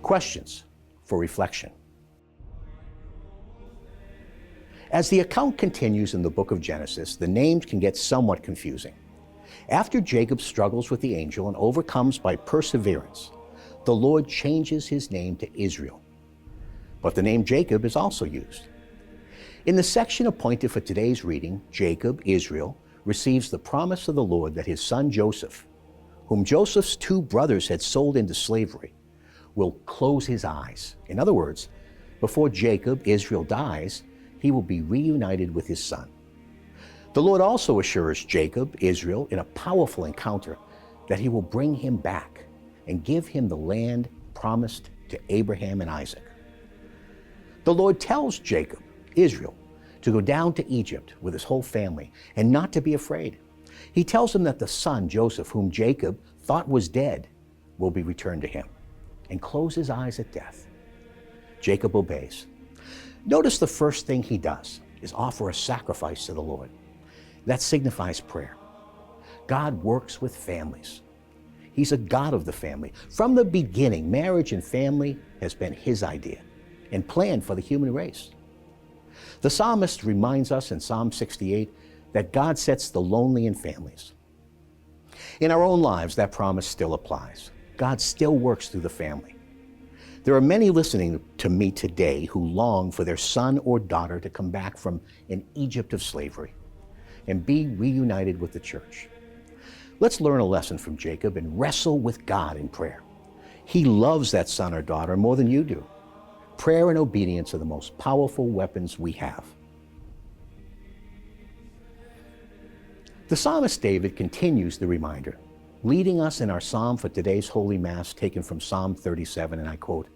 Questions for reflection. As the account continues in the book of Genesis, the names can get somewhat confusing. After Jacob struggles with the angel and overcomes by perseverance, the Lord changes his name to Israel. But the name Jacob is also used. In the section appointed for today's reading, Jacob, Israel, receives the promise of the Lord that his son Joseph, whom Joseph's two brothers had sold into slavery, will close his eyes. In other words, before Jacob, Israel, dies, he will be reunited with his son. The Lord also assures Jacob, Israel, in a powerful encounter that he will bring him back and give him the land promised to Abraham and Isaac. The Lord tells Jacob, Israel, to go down to Egypt with his whole family and not to be afraid. He tells him that the son, Joseph, whom Jacob thought was dead, will be returned to him and close his eyes at death. Jacob obeys. Notice the first thing he does is offer a sacrifice to the Lord. That signifies prayer. God works with families. He's a God of the family. From the beginning, marriage and family has been his idea and plan for the human race. The psalmist reminds us in Psalm 68 that God sets the lonely in families. In our own lives, that promise still applies. God still works through the family. There are many listening to me today who long for their son or daughter to come back from an Egypt of slavery and be reunited with the church. Let's learn a lesson from Jacob and wrestle with God in prayer. He loves that son or daughter more than you do. Prayer and obedience are the most powerful weapons we have. The psalmist David continues the reminder, leading us in our psalm for today's Holy Mass taken from Psalm 37, and I quote,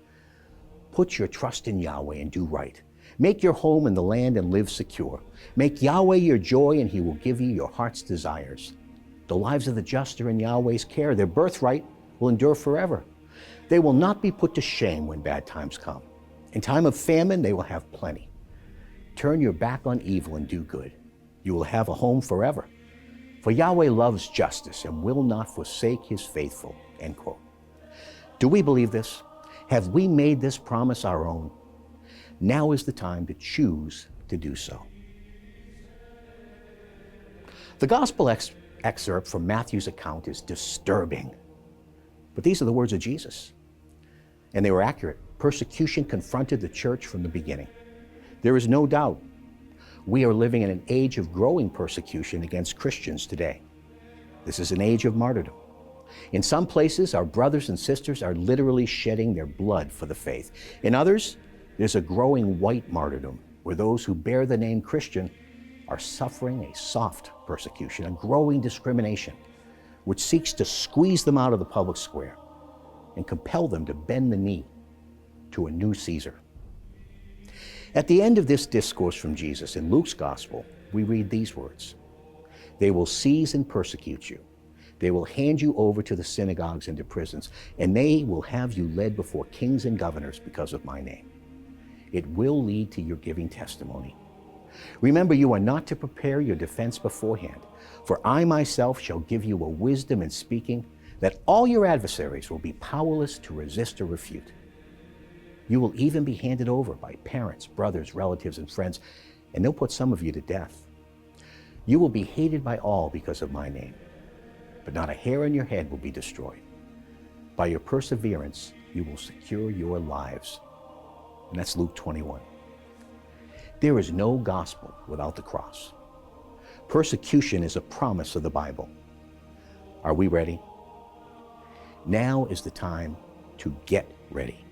"Put your trust in Yahweh and do right. Make your home in the land and live secure. Make Yahweh your joy and he will give you your heart's desires. The lives of the just are in Yahweh's care. Their birthright will endure forever. They will not be put to shame when bad times come. In time of famine, they will have plenty. Turn your back on evil and do good. You will have a home forever. For Yahweh loves justice and will not forsake his faithful." End quote. Do we believe this? Have we made this promise our own? Now is the time to choose to do so. The gospel excerpt from Matthew's account is disturbing, but these are the words of Jesus, and they were accurate. Persecution confronted the church from the beginning. There is no doubt we are living in an age of growing persecution against Christians today. This is an age of martyrdom. In some places, our brothers and sisters are literally shedding their blood for the faith. In others, there's a growing white martyrdom where those who bear the name Christian are suffering a soft persecution, a growing discrimination, which seeks to squeeze them out of the public square and compel them to bend the knee to a new Caesar. At the end of this discourse from Jesus in Luke's gospel, we read these words, "They will seize and persecute you. They will hand you over to the synagogues and to prisons, and they will have you led before kings and governors because of my name. It will lead to your giving testimony. Remember, you are not to prepare your defense beforehand, for I myself shall give you a wisdom in speaking that all your adversaries will be powerless to resist or refute. You will even be handed over by parents, brothers, relatives, and friends, and they'll put some of you to death. You will be hated by all because of my name, but not a hair on your head will be destroyed. By your perseverance, you will secure your lives." And that's Luke 21. There is no gospel without the cross. Persecution is a promise of the Bible. Are we ready? Now is the time to get ready.